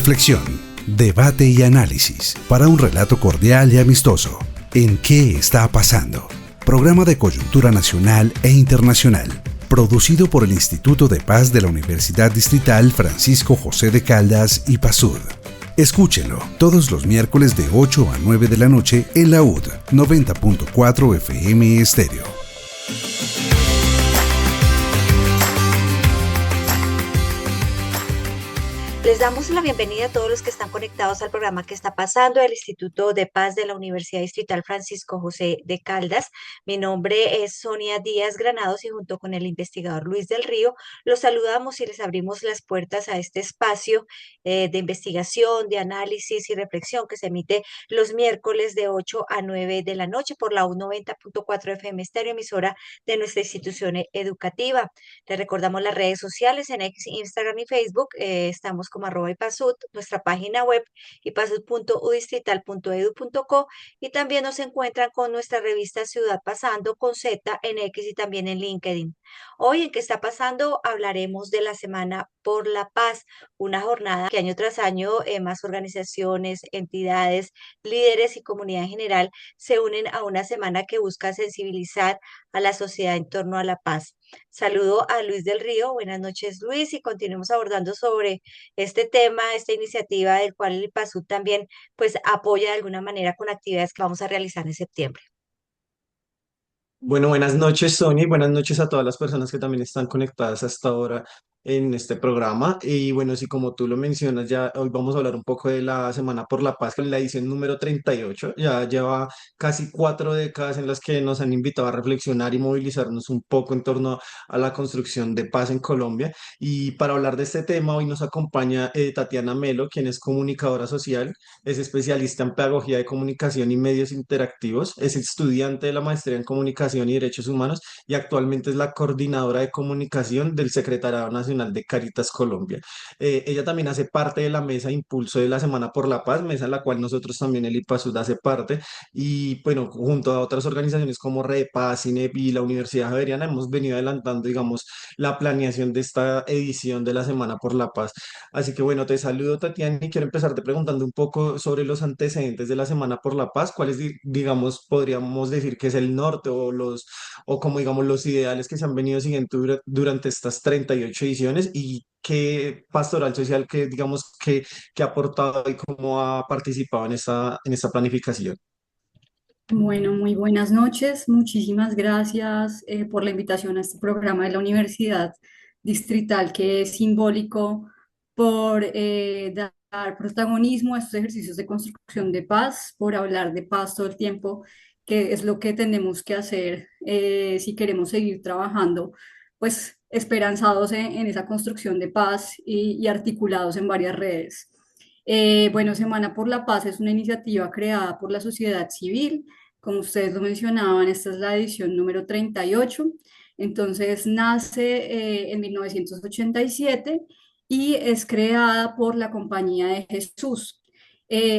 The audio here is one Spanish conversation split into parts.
Reflexión, debate y análisis para un relato cordial y amistoso. ¿En qué está pasando? Programa de coyuntura nacional e internacional, producido por el Instituto de Paz de la Universidad Distrital Francisco José de Caldas y PASUD. Escúchelo todos los miércoles de 8 a 9 de la noche en la UD 90.4 FM Estéreo. Les damos la bienvenida a todos los que están conectados al programa que está pasando del Instituto de Paz de la Universidad Distrital Francisco José de Caldas. Mi nombre es Sonia Díaz Granados y junto con el investigador Luis del Río los saludamos y les abrimos las puertas a este espacio de investigación, de análisis y reflexión que se emite los miércoles de 8 a 9 de la noche por la U90.4 FM Estéreo, emisora de nuestra institución educativa. Les recordamos las redes sociales en X, Instagram y Facebook. Estamos como @ipasud, nuestra página web ipasud.udistrital.edu.co, y también nos encuentran con nuestra revista Ciudad Pasando con Z en X y también en LinkedIn. Hoy en ¿Qué está pasando? Hablaremos de la Semana por la Paz, una jornada que año tras año más organizaciones, entidades, líderes y comunidad en general se unen a una semana que busca sensibilizar a la sociedad en torno a la paz. Saludo a Luis del Río. Buenas noches, Luis, y continuemos abordando sobre este tema, esta iniciativa del cual el PASUD también pues apoya de alguna manera con actividades que vamos a realizar en septiembre. Bueno, buenas noches, Sonia, y buenas noches a todas las personas que también están conectadas hasta ahora en este programa. Y bueno, sí, como tú lo mencionas, ya hoy vamos a hablar un poco de la Semana por la Paz, que es la edición número 38. Ya lleva casi 4 décadas en las que nos han invitado a reflexionar y movilizarnos un poco en torno a la construcción de paz en Colombia. Y para hablar de este tema, hoy nos acompaña Tatiana Melo, quien es comunicadora social, es especialista en pedagogía de comunicación y medios interactivos, es estudiante de la maestría en comunicación y derechos humanos y actualmente es la coordinadora de comunicación del Secretariado Nacional de Cáritas Colombia. Ella también hace parte de la mesa de impulso de la Semana por la Paz, mesa en la cual nosotros también el IPASUD hace parte, y bueno, junto a otras organizaciones como Red Paz, CINEP y la Universidad Javeriana hemos venido adelantando, digamos, la planeación de esta edición de la Semana por la Paz. Así que bueno, te saludo, Tatiana, y quiero empezarte preguntando un poco sobre los antecedentes de la Semana por la Paz. ¿Cuáles, digamos, podríamos decir que es el norte o como digamos los ideales que se han venido siguiendo durante estas 38 ediciones, y qué pastoral social que digamos que ha aportado y cómo ha participado en esta planificación? Bueno, muy buenas noches. Muchísimas gracias por la invitación a este programa de la Universidad Distrital, que es simbólico por dar protagonismo a estos ejercicios de construcción de paz, por hablar de paz todo el tiempo, que es lo que tenemos que hacer si queremos seguir trabajando, pues esperanzados en esa construcción de paz y articulados en varias redes. Bueno, Semana por la Paz es una iniciativa creada por la sociedad civil. Como ustedes lo mencionaban, esta es la edición número 38. Entonces nace en 1987 y es creada por la Compañía de Jesús.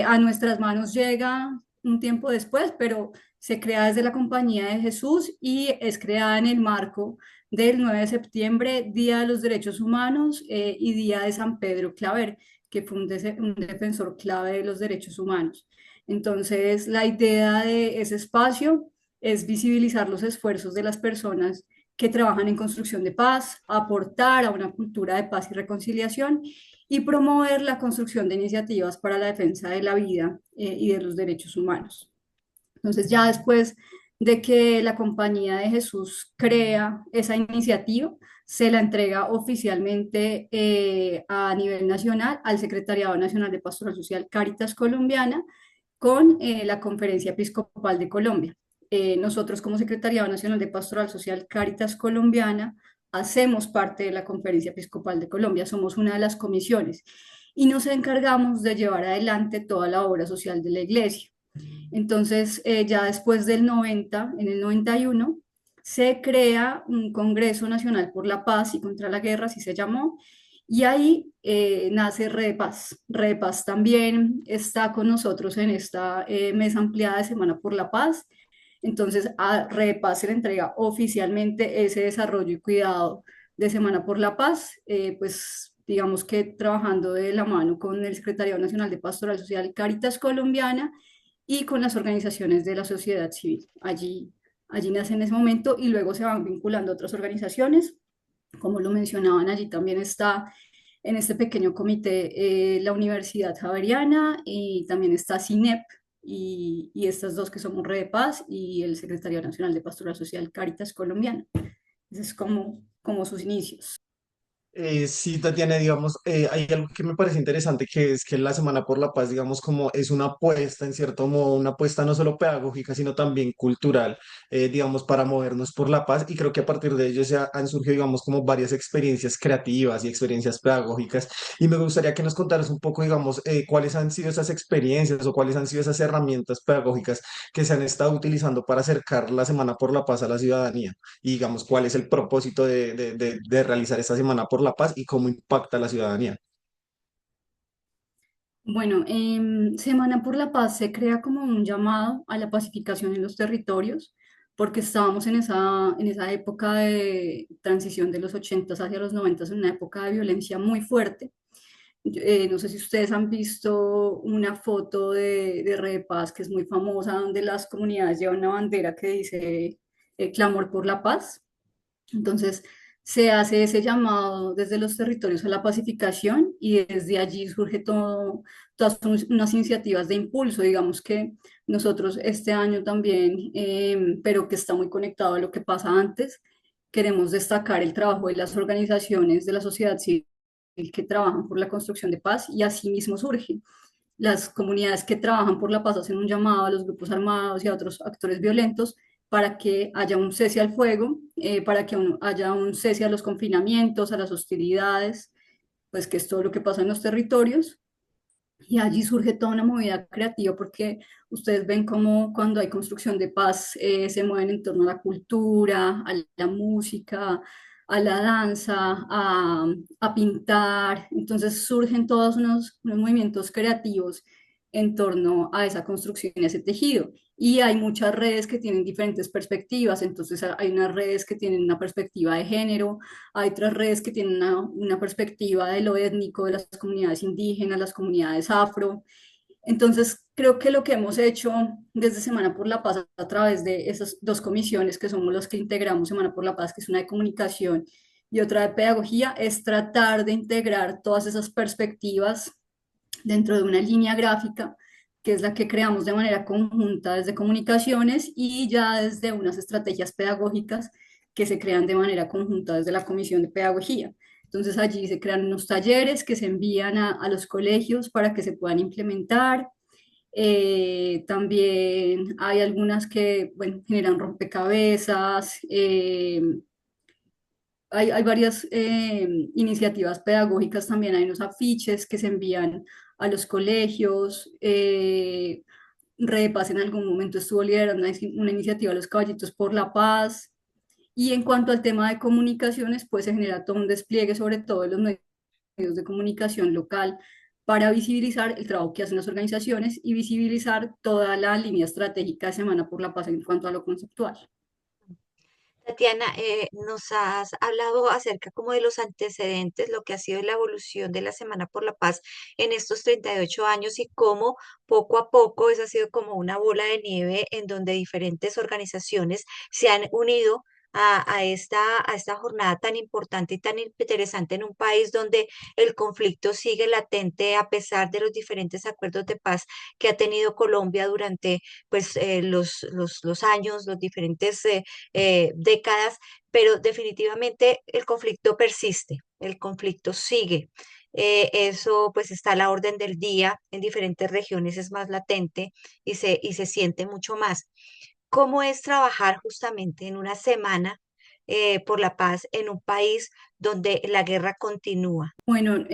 A nuestras manos llega un tiempo después, pero se crea desde la Compañía de Jesús y es creada en el marco del 9 de septiembre, Día de los Derechos Humanos y Día de San Pedro Claver, que fue un defensor clave de los derechos humanos. Entonces, la idea de ese espacio es visibilizar los esfuerzos de las personas que trabajan en construcción de paz, aportar a una cultura de paz y reconciliación y promover la construcción de iniciativas para la defensa de la vida y de los derechos humanos. Entonces, ya después de que la Compañía de Jesús crea esa iniciativa, se la entrega oficialmente a nivel nacional al Secretariado Nacional de Pastoral Social Cáritas Colombiana con la Conferencia Episcopal de Colombia. Nosotros como Secretariado Nacional de Pastoral Social Cáritas Colombiana hacemos parte de la Conferencia Episcopal de Colombia, somos una de las comisiones y nos encargamos de llevar adelante toda la obra social de la Iglesia. Entonces, ya después del 90, en el 91, se crea un Congreso Nacional por la Paz y contra la Guerra, así se llamó, y ahí nace Red Paz. Red Paz también está con nosotros en esta mesa ampliada de Semana por la Paz. Entonces, a Red Paz se le entrega oficialmente ese desarrollo y cuidado de Semana por la Paz, pues digamos que trabajando de la mano con el Secretariado Nacional de Pastoral Social Cáritas Colombiana y con las organizaciones de la sociedad civil. Allí nace en ese momento y luego se van vinculando a otras organizaciones. Como lo mencionaban, allí también está en este pequeño comité la Universidad Javeriana y también está CINEP y estas dos que somos Red de Paz y el Secretario Nacional de Pastoral Social Cáritas Colombiana. Ese es como sus inicios. Sí, Tatiana, digamos, hay algo que me parece interesante, que es que la Semana por la Paz, digamos, como es una apuesta, en cierto modo, una apuesta no solo pedagógica, sino también cultural, digamos, para movernos por la paz. Y creo que a partir de ello han surgido, digamos, como varias experiencias creativas y experiencias pedagógicas. Y me gustaría que nos contaras un poco, digamos, cuáles han sido esas experiencias o cuáles han sido esas herramientas pedagógicas que se han estado utilizando para acercar la Semana por la Paz a la ciudadanía y digamos cuál es el propósito de realizar esta Semana por la Paz y cómo impacta a la ciudadanía. Bueno, Semana por la Paz se crea como un llamado a la pacificación en los territorios, porque estábamos en esa época de transición de los 80 hacia los 90, en una época de violencia muy fuerte. No sé si ustedes han visto una foto de Red Paz que es muy famosa, donde las comunidades llevan una bandera que dice Clamor por la Paz. Entonces, se hace ese llamado desde los territorios a la pacificación y desde allí surge todas unas iniciativas de impulso, digamos que nosotros este año también, pero que está muy conectado a lo que pasa antes, queremos destacar el trabajo de las organizaciones de la sociedad civil que trabajan por la construcción de paz y así mismo surge. Las comunidades que trabajan por la paz hacen un llamado a los grupos armados y a otros actores violentos para que haya un cese al fuego, para que haya un cese a los confinamientos, a las hostilidades, pues que es todo lo que pasa en los territorios. Y allí surge toda una movida creativa porque ustedes ven cómo cuando hay construcción de paz se mueven en torno a la cultura, a la música, a la danza, a pintar. Entonces surgen todos unos movimientos creativos en torno a esa construcción y ese tejido. Y hay muchas redes que tienen diferentes perspectivas. Entonces hay unas redes que tienen una perspectiva de género, hay otras redes que tienen una perspectiva de lo étnico, de las comunidades indígenas, las comunidades afro. Entonces, creo que lo que hemos hecho desde Semana por la Paz a través de esas dos comisiones que somos los que integramos Semana por la Paz, que es una de comunicación y otra de pedagogía, es tratar de integrar todas esas perspectivas dentro de una línea gráfica que es la que creamos de manera conjunta desde comunicaciones y ya desde unas estrategias pedagógicas que se crean de manera conjunta desde la Comisión de Pedagogía. Entonces allí se crean unos talleres que se envían a los colegios para que se puedan implementar. También hay algunas que, bueno, generan rompecabezas. Hay varias iniciativas pedagógicas también, hay unos afiches que se envían a los colegios. Repas en algún momento estuvo liderando una iniciativa Los Caballitos por la Paz. Y en cuanto al tema de comunicaciones, pues se genera todo un despliegue, sobre todo en los medios de comunicación local, para visibilizar el trabajo que hacen las organizaciones y visibilizar toda la línea estratégica de Semana por la Paz en cuanto a lo conceptual. Tatiana, nos has hablado acerca como de los antecedentes, lo que ha sido la evolución de la Semana por la Paz en estos 38 años y cómo poco a poco eso ha sido como una bola de nieve en donde diferentes organizaciones se han unido a esta jornada tan importante y tan interesante en un país donde el conflicto sigue latente a pesar de los diferentes acuerdos de paz que ha tenido Colombia durante pues, los años, los diferentes décadas, pero definitivamente el conflicto persiste, el conflicto sigue. Eso pues está a la orden del día, en diferentes regiones es más latente y se siente mucho más. ¿Cómo es trabajar justamente en una semana por la paz en un país donde la guerra continúa? Bueno,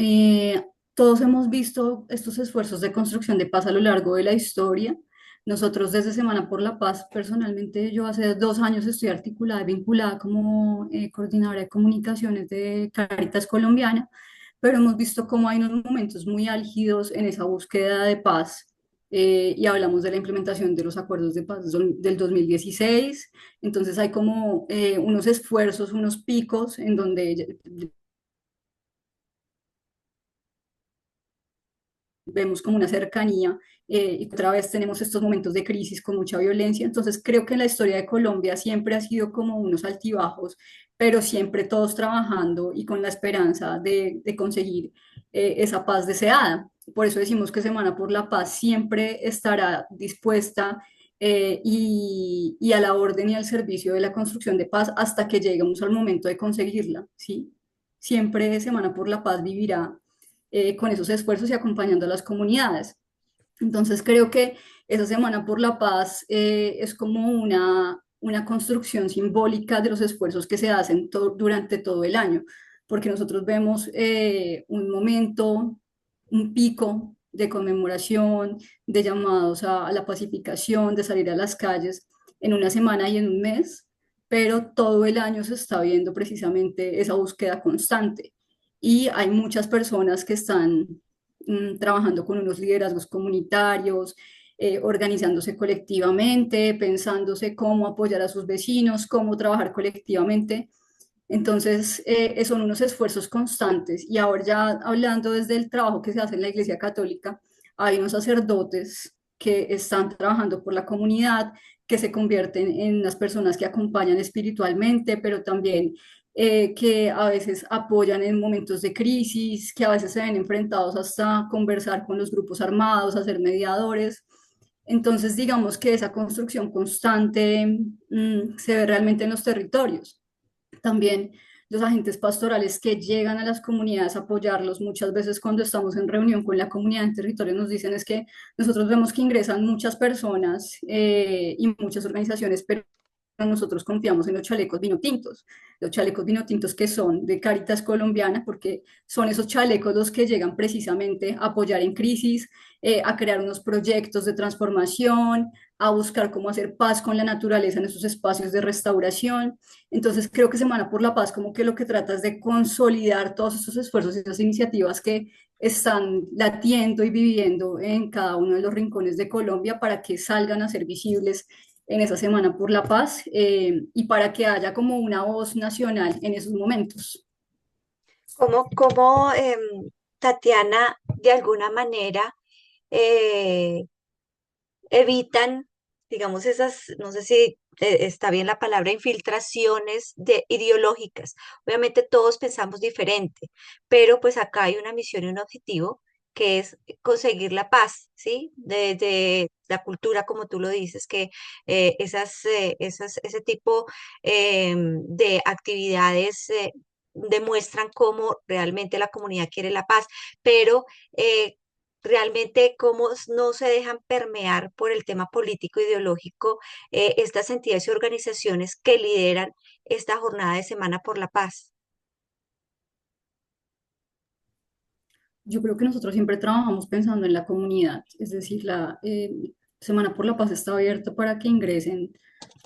todos hemos visto estos esfuerzos de construcción de paz a lo largo de la historia. Nosotros desde Semana por la Paz, personalmente, yo hace 2 años estoy articulada y vinculada como coordinadora de comunicaciones de Cáritas Colombiana, pero hemos visto cómo hay unos momentos muy álgidos en esa búsqueda de paz y hablamos de la implementación de los acuerdos de paz del 2016. Entonces hay como unos esfuerzos, unos picos en donde vemos como una cercanía y otra vez tenemos estos momentos de crisis con mucha violencia. Entonces creo que en la historia de Colombia siempre ha sido como unos altibajos, pero siempre todos trabajando y con la esperanza de conseguir esa paz deseada. Por eso decimos que Semana por la Paz siempre estará dispuesta y a la orden y al servicio de la construcción de paz hasta que lleguemos al momento de conseguirla, ¿sí? Siempre Semana por la Paz vivirá con esos esfuerzos y acompañando a las comunidades. Entonces creo que esa Semana por la Paz es como una construcción simbólica de los esfuerzos que se hacen durante todo el año, porque nosotros vemos un momento, un pico de conmemoración, de llamados a la pacificación, de salir a las calles en una semana y en un mes, pero todo el año se está viendo precisamente esa búsqueda constante. Y hay muchas personas que están trabajando con unos liderazgos comunitarios, organizándose colectivamente, pensándose cómo apoyar a sus vecinos, cómo trabajar colectivamente. Entonces, son unos esfuerzos constantes. Y ahora ya hablando desde el trabajo que se hace en la Iglesia Católica, hay unos sacerdotes que están trabajando por la comunidad, que se convierten en las personas que acompañan espiritualmente, pero también que a veces apoyan en momentos de crisis, que a veces se ven enfrentados hasta conversar con los grupos armados, a ser mediadores. Entonces, digamos que esa construcción constante se ve realmente en los territorios. También los agentes pastorales que llegan a las comunidades a apoyarlos, muchas veces cuando estamos en reunión con la comunidad en territorio nos dicen es que nosotros vemos que ingresan muchas personas y muchas organizaciones, pero nosotros confiamos en los chalecos vino tintos, los chalecos vino tintos que son de Cáritas Colombiana, porque son esos chalecos los que llegan precisamente a apoyar en crisis, a crear unos proyectos de transformación, a buscar cómo hacer paz con la naturaleza en esos espacios de restauración. Entonces creo que Semana por la Paz como que lo que trata es de consolidar todos esos esfuerzos y esas iniciativas que están latiendo y viviendo en cada uno de los rincones de Colombia para que salgan a ser visibles en esa Semana por la Paz y para que haya como una voz nacional en esos momentos. ¿Cómo, Tatiana, de alguna manera, eh, evitan, digamos, esas, no sé si está bien la palabra, infiltraciones ideológicas? Obviamente todos pensamos diferente, pero pues acá hay una misión y un objetivo que es conseguir la paz, ¿sí? De la cultura, como tú lo dices, que ese tipo de actividades demuestran cómo realmente la comunidad quiere la paz, pero realmente cómo no se dejan permear por el tema político ideológico estas entidades y organizaciones que lideran esta jornada de Semana por la Paz. Yo creo que nosotros siempre trabajamos pensando en la comunidad, es decir, la Semana por la Paz está abierta para que ingresen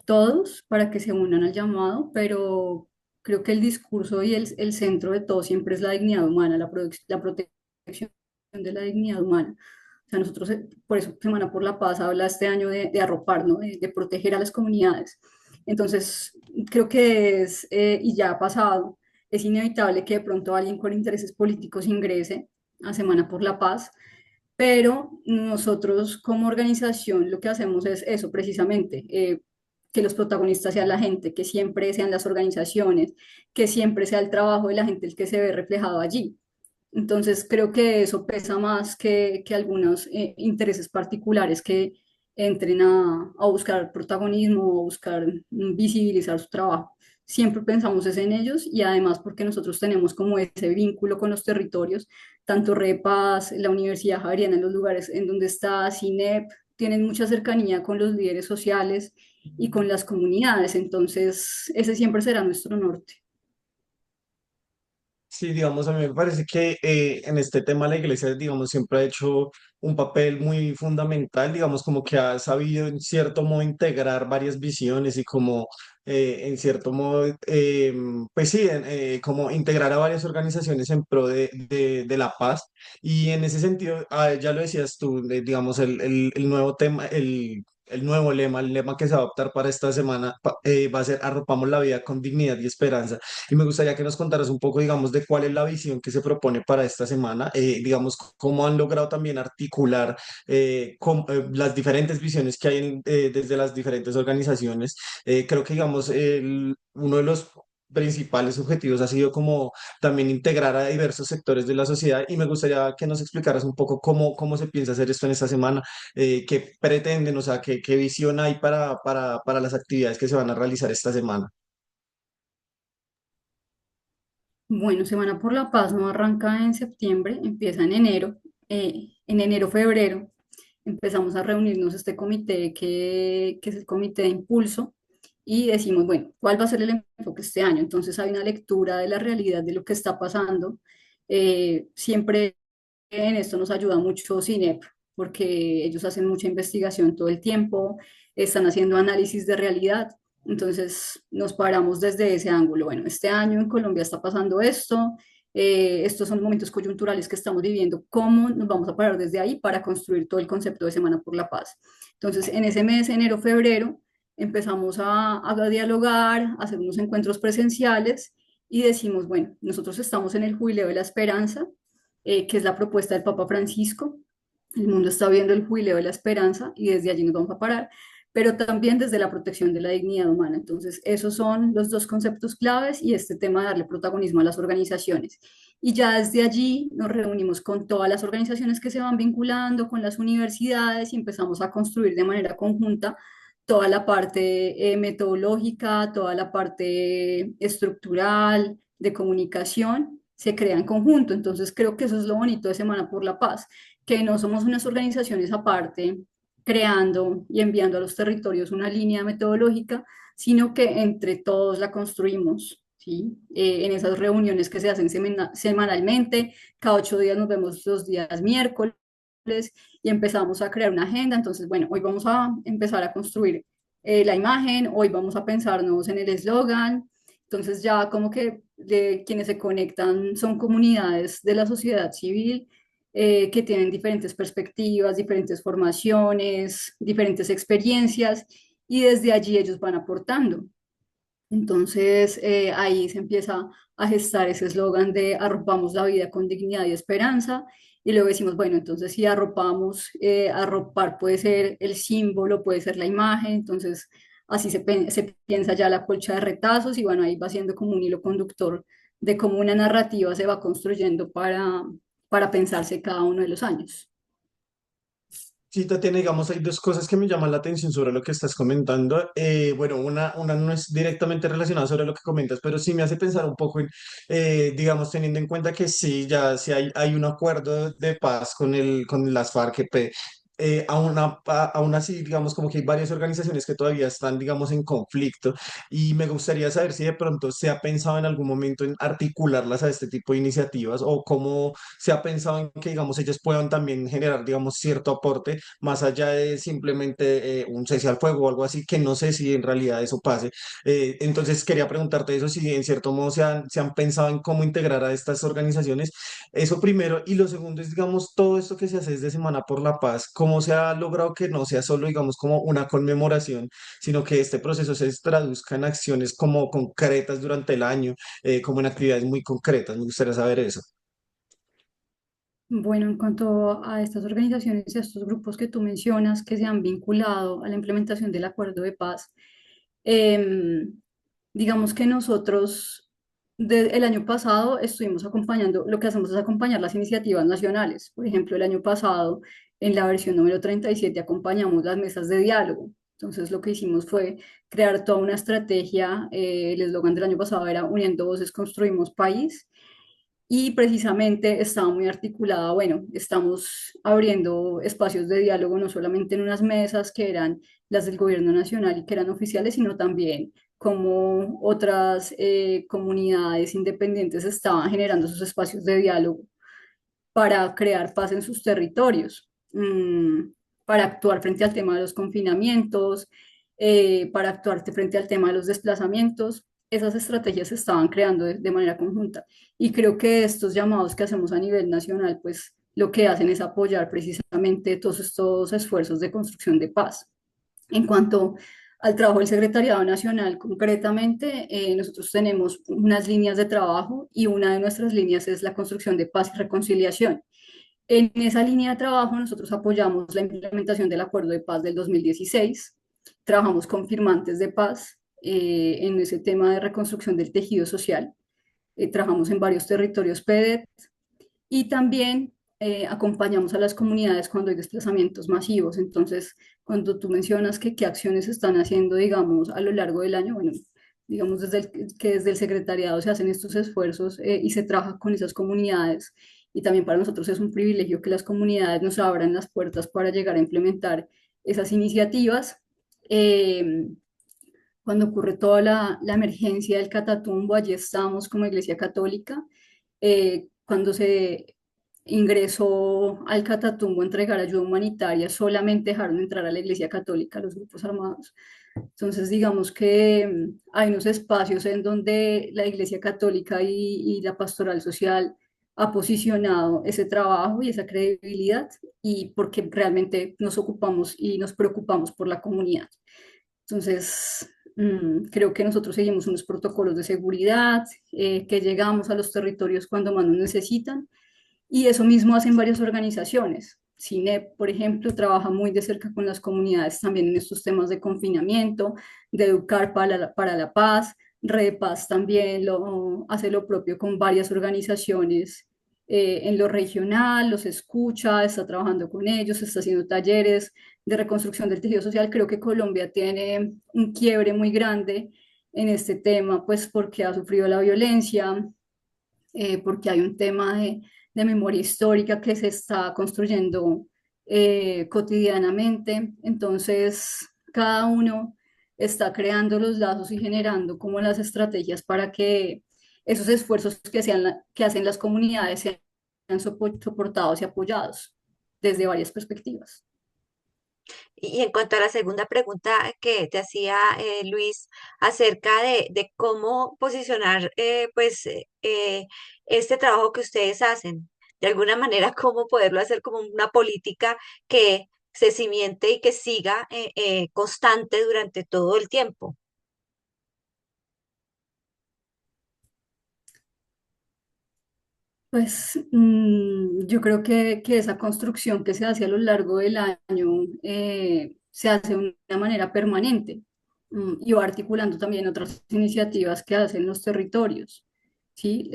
todos, para que se unan al llamado, pero creo que el discurso y el centro de todo siempre es la dignidad humana, la protección de la dignidad humana. O sea, nosotros, por eso Semana por la Paz habla este año de arropar, ¿no? De proteger a las comunidades. Entonces, creo que es, y ya ha pasado, es inevitable que de pronto alguien con intereses políticos ingrese a Semana por la Paz, pero nosotros como organización lo que hacemos es eso precisamente, que los protagonistas sean la gente, que siempre sean las organizaciones, que siempre sea el trabajo de la gente el que se ve reflejado allí. Entonces creo que eso pesa más que algunos intereses particulares que entren a buscar protagonismo o a buscar visibilizar su trabajo. Siempre pensamos es en ellos y además porque nosotros tenemos como ese vínculo con los territorios, tanto REPAS, la Universidad Javeriana, en los lugares en donde está CINEP, tienen mucha cercanía con los líderes sociales y con las comunidades, entonces ese siempre será nuestro norte. Sí, digamos, a mí me parece que en este tema la iglesia, digamos, siempre ha hecho un papel muy fundamental, digamos, como que ha sabido en cierto modo integrar varias visiones y como en cierto modo, pues sí, como integrar a varias organizaciones en pro de la paz. Y en ese sentido, ya lo decías tú, digamos, el nuevo tema, el nuevo lema, el lema que se va a optar para esta semana va a ser Arropamos la vida con dignidad y esperanza. Y me gustaría que nos contaras un poco, digamos, de cuál es la visión que se propone para esta semana, digamos, cómo han logrado también articular las diferentes visiones que hay desde las diferentes organizaciones. Creo que, digamos, uno de los principales objetivos ha sido como también integrar a diversos sectores de la sociedad y me gustaría que nos explicaras un poco cómo se piensa hacer esto en esta semana, qué pretenden, o sea, qué visión hay para las actividades que se van a realizar esta semana. Bueno, Semana por la Paz no arranca en septiembre, empieza en enero. En enero, febrero, empezamos a reunirnos este comité que es el comité de impulso y decimos, bueno, ¿cuál va a ser el enfoque este año? Entonces hay una lectura de la realidad de lo que está pasando. Siempre en esto nos ayuda mucho CINEP, porque ellos hacen mucha investigación todo el tiempo, están haciendo análisis de realidad. Entonces nos paramos desde ese ángulo. Bueno, este año en Colombia está pasando esto, estos son momentos coyunturales que estamos viviendo, ¿cómo nos vamos a parar desde ahí para construir todo el concepto de Semana por la Paz? Entonces, en ese mes, enero, febrero, empezamos a dialogar, a hacer unos encuentros presenciales y decimos, bueno, nosotros estamos en el Jubileo de la Esperanza, que es la propuesta del Papa Francisco. El mundo está viendo el Jubileo de la Esperanza y desde allí nos vamos a parar, pero también desde la protección de la dignidad humana. Entonces, esos son los dos conceptos claves y este tema de darle protagonismo a las organizaciones. Y ya desde allí nos reunimos con todas las organizaciones que se van vinculando, con las universidades y empezamos a construir de manera conjunta toda la parte metodológica, toda la parte estructural, de comunicación, se crea en conjunto. Entonces creo que eso es lo bonito de Semana por la Paz, que no somos unas organizaciones aparte creando y enviando a los territorios una línea metodológica, sino que entre todos la construimos. ¿Sí? En esas reuniones que se hacen semanalmente, cada 8 días nos vemos los días miércoles y empezamos a crear una agenda. Entonces, bueno, hoy vamos a empezar a construir la imagen, hoy vamos a pensarnos en el eslogan. Entonces ya como que quienes se conectan son comunidades de la sociedad civil que tienen diferentes perspectivas, diferentes formaciones, diferentes experiencias y desde allí ellos van aportando. Entonces ahí se empieza a gestar ese eslogan de arropamos la vida con dignidad y esperanza. Y luego decimos, bueno, entonces si arropamos, arropar puede ser el símbolo, puede ser la imagen, entonces así se piensa ya la colcha de retazos y bueno, ahí va siendo como un hilo conductor de cómo una narrativa se va construyendo para pensarse cada uno de los años. Sí, Tatiana, digamos, hay dos cosas que me llaman la atención sobre lo que estás comentando. Bueno, una no es directamente relacionada sobre lo que comentas, pero sí me hace pensar un poco en, digamos, teniendo en cuenta que sí, ya sí hay un acuerdo de paz con las FARC-EP. Aún así, digamos, como que hay varias organizaciones que todavía están, digamos, en conflicto y me gustaría saber si de pronto se ha pensado en algún momento en articularlas a este tipo de iniciativas o cómo se ha pensado en que, digamos, ellos puedan también generar, digamos, cierto aporte más allá de simplemente un cese al fuego o algo así, que no sé si en realidad eso pase. Entonces quería preguntarte eso, si en cierto modo se han pensado en cómo integrar a estas organizaciones. Eso primero. Y lo segundo es, digamos, todo esto que se hace desde Semana por la Paz, cómo se ha logrado que no sea solo, digamos, como una conmemoración, sino que este proceso se traduzca en acciones como concretas durante el año, como en actividades muy concretas. Me gustaría saber eso. Bueno, en cuanto a estas organizaciones y a estos grupos que tú mencionas que se han vinculado a la implementación del acuerdo de paz, em, digamos que nosotros el año pasado estuvimos acompañando, lo que hacemos es acompañar las iniciativas nacionales. Por ejemplo, el año pasado, en la versión número 37 acompañamos las mesas de diálogo. Entonces, lo que hicimos fue crear toda una estrategia. El eslogan del año pasado era Uniendo Voces, Construimos País y precisamente estaba muy articulada, bueno, estamos abriendo espacios de diálogo no solamente en unas mesas que eran las del gobierno nacional y que eran oficiales, sino también como otras comunidades independientes estaban generando sus espacios de diálogo para crear paz en sus territorios, para actuar frente al tema de los confinamientos, para actuar frente al tema de los desplazamientos. Esas estrategias se estaban creando de manera conjunta. Y creo que estos llamados que hacemos a nivel nacional, pues lo que hacen es apoyar precisamente todos estos esfuerzos de construcción de paz. En cuanto al trabajo del Secretariado Nacional, concretamente, nosotros tenemos unas líneas de trabajo y una de nuestras líneas es la construcción de paz y reconciliación. En esa línea de trabajo nosotros apoyamos la implementación del Acuerdo de Paz del 2016, trabajamos con firmantes de paz en ese tema de reconstrucción del tejido social, trabajamos en varios territorios PEDET y también acompañamos a las comunidades cuando hay desplazamientos masivos. Entonces, cuando tú mencionas que qué acciones se están haciendo, digamos, a lo largo del año, bueno, digamos que desde el secretariado se hacen estos esfuerzos y se trabaja con esas comunidades. Y también para nosotros es un privilegio que las comunidades nos abran las puertas para llegar a implementar esas iniciativas. Eh, Cuando ocurre toda la emergencia del Catatumbo, allí estamos como Iglesia Católica. Cuando se ingresó al Catatumbo a entregar ayuda humanitaria, solamente dejaron entrar a la Iglesia Católica los grupos armados. Entonces, digamos que hay unos espacios en donde la Iglesia Católica y la pastoral social ha posicionado ese trabajo y esa credibilidad y porque realmente nos ocupamos y nos preocupamos por la comunidad. Entonces, creo que nosotros seguimos unos protocolos de seguridad, que llegamos a los territorios cuando más nos necesitan y eso mismo hacen varias organizaciones. CINEP, por ejemplo, trabaja muy de cerca con las comunidades también en estos temas de confinamiento, de educar para la paz. Red Paz también hace lo propio con varias organizaciones en lo regional, los escucha, está trabajando con ellos, está haciendo talleres de reconstrucción del tejido social. Creo que Colombia tiene un quiebre muy grande en este tema, pues porque ha sufrido la violencia, porque hay un tema de memoria histórica que se está construyendo cotidianamente. Entonces, cada uno está creando los lazos y generando como las estrategias para que esos esfuerzos que hacen las comunidades sean soportados y apoyados desde varias perspectivas. Y en cuanto a la segunda pregunta que te hacía Luis acerca de cómo posicionar este trabajo que ustedes hacen, de alguna manera cómo poderlo hacer como una política que se cimiente y que siga constante durante todo el tiempo. Pues yo creo que esa construcción que se hace a lo largo del año se hace de una manera permanente y va articulando también otras iniciativas que hacen los territorios. ¿Sí?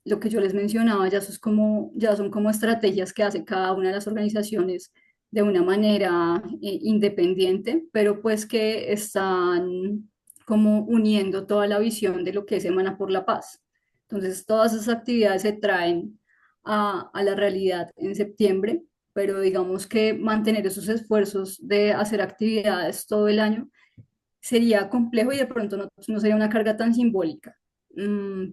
Lo que yo les mencionaba ya son como estrategias que hace cada una de las organizaciones de una manera independiente, pero pues que están como uniendo toda la visión de lo que es Semana por la Paz. Entonces, todas esas actividades se traen a la realidad en septiembre, pero digamos que mantener esos esfuerzos de hacer actividades todo el año sería complejo y de pronto no sería una carga tan simbólica.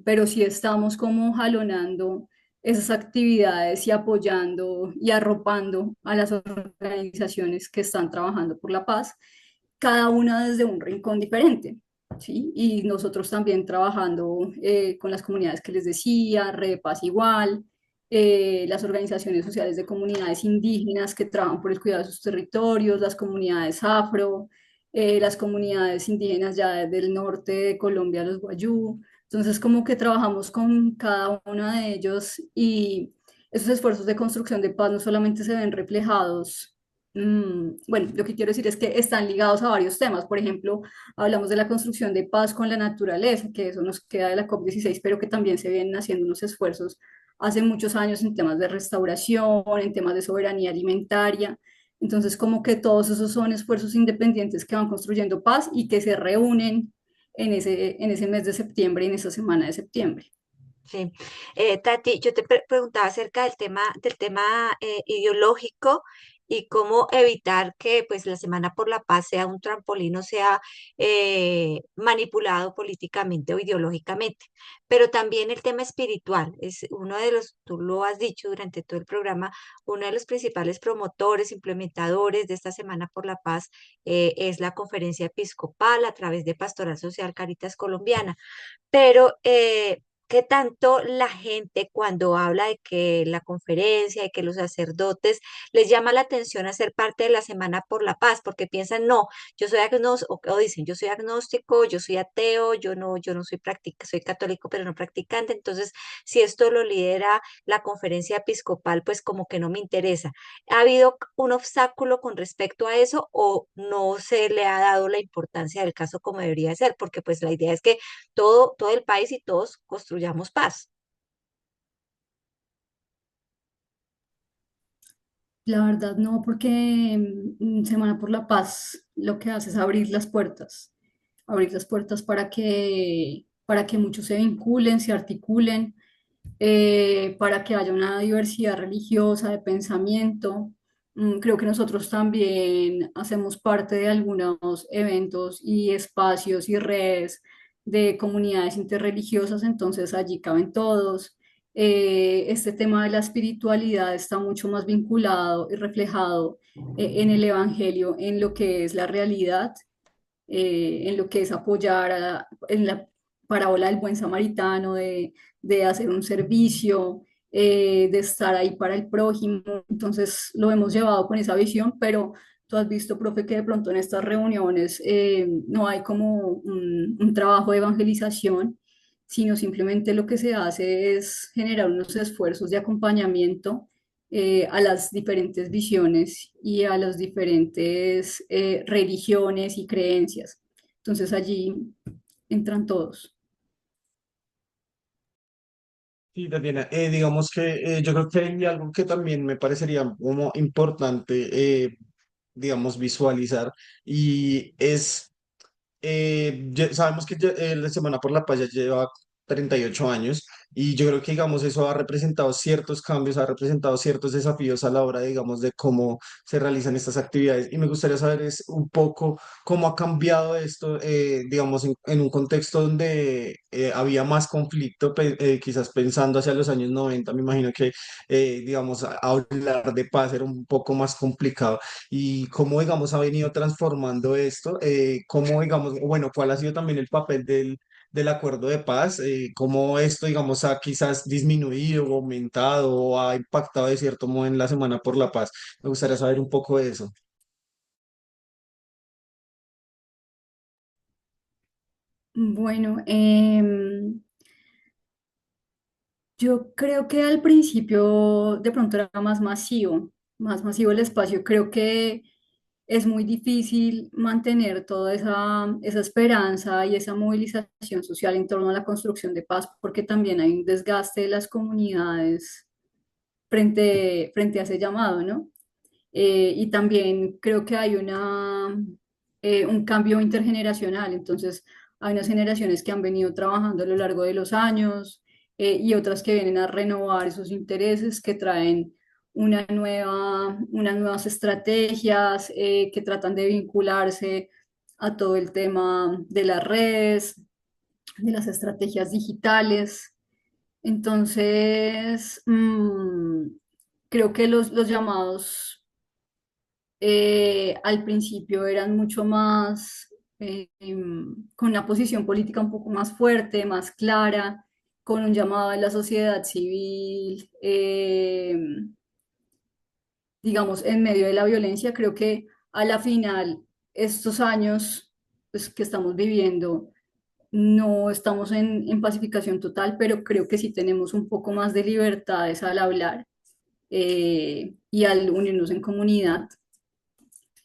Pero sí estamos como jalonando esas actividades y apoyando y arropando a las organizaciones que están trabajando por la paz, cada una desde un rincón diferente. ¿Sí? Y nosotros también trabajando con las comunidades que les decía, Red Paz igual, las organizaciones sociales de comunidades indígenas que trabajan por el cuidado de sus territorios, las comunidades afro, las comunidades indígenas ya del norte de Colombia, los Guayú. Entonces, como que trabajamos con cada uno de ellos y esos esfuerzos de construcción de paz no solamente se ven reflejados. Bueno, lo que quiero decir es que están ligados a varios temas. Por ejemplo, hablamos de la construcción de paz con la naturaleza, que eso nos queda de la COP16, pero que también se vienen haciendo unos esfuerzos hace muchos años en temas de restauración, en temas de soberanía alimentaria. Entonces, como que todos esos son esfuerzos independientes que van construyendo paz y que se reúnen en ese mes de septiembre, en esa semana de septiembre. Sí. Tati, yo te preguntaba acerca del tema ideológico y cómo evitar que pues la Semana por la Paz sea un trampolín o sea manipulado políticamente o ideológicamente. Pero también el tema espiritual es uno de los, tú lo has dicho durante todo el programa, uno de los principales promotores, implementadores de esta Semana por la Paz es la Conferencia Episcopal a través de Pastoral Social Caritas Colombiana. Pero ¿qué tanto la gente cuando habla de que la conferencia, de que los sacerdotes les llama la atención a ser parte de la Semana por la Paz? Porque piensan, no, yo soy agnóstico, o dicen, yo soy agnóstico, yo soy ateo, yo no soy soy católico, pero no practicante. Entonces, si esto lo lidera la conferencia episcopal, pues como que no me interesa. ¿Ha habido un obstáculo con respecto a eso o no se le ha dado la importancia del caso como debería ser? Porque pues la idea es que todo el país y todos construyamos paz. La verdad no, porque Semana por la Paz lo que hace es abrir las puertas para que muchos se vinculen, se articulen, para que haya una diversidad religiosa de pensamiento. Creo que nosotros también hacemos parte de algunos eventos y espacios y redes de comunidades interreligiosas, entonces allí caben todos. Este tema de la espiritualidad está mucho más vinculado y reflejado en el Evangelio, en lo que es la realidad, en lo que es apoyar en la parábola del buen samaritano, de hacer un servicio, de estar ahí para el prójimo. Entonces lo hemos llevado con esa visión, pero tú has visto, profe, que de pronto en estas reuniones no hay como un trabajo de evangelización, sino simplemente lo que se hace es generar unos esfuerzos de acompañamiento a las diferentes visiones y a las diferentes religiones y creencias. Entonces allí entran todos. Sí, Tatiana, digamos que yo creo que hay algo que también me parecería como importante, digamos, visualizar y es sabemos que la Semana por la Paz ya lleva 38 años y yo creo que, digamos, eso ha representado ciertos cambios, ha representado ciertos desafíos a la hora, digamos, de cómo se realizan estas actividades. Y me gustaría saber es un poco cómo ha cambiado esto, digamos, en un contexto donde había más conflicto, quizás pensando hacia los años 90 me imagino que, digamos, hablar de paz era un poco más complicado y cómo, digamos, ha venido transformando esto, cómo, digamos, bueno, cuál ha sido también el papel del acuerdo de paz, cómo esto, digamos, ha quizás disminuido o aumentado o ha impactado de cierto modo en la Semana por la Paz. Me gustaría saber un poco de eso. Bueno, yo creo que al principio de pronto era más masivo el espacio. Creo que es muy difícil mantener toda esa esperanza y esa movilización social en torno a la construcción de paz, porque también hay un desgaste de las comunidades frente a ese llamado, ¿no? Y también creo que hay un cambio intergeneracional, entonces hay unas generaciones que han venido trabajando a lo largo de los años y otras que vienen a renovar esos intereses, que traen unas nuevas estrategias, que tratan de vincularse a todo el tema de las redes, de las estrategias digitales. Entonces, creo que los llamados al principio eran mucho más, con una posición política un poco más fuerte, más clara, con un llamado de la sociedad civil, digamos, en medio de la violencia. Creo que a la final, estos años pues, que estamos viviendo, no estamos en pacificación total, pero creo que sí tenemos un poco más de libertades al hablar y al unirnos en comunidad,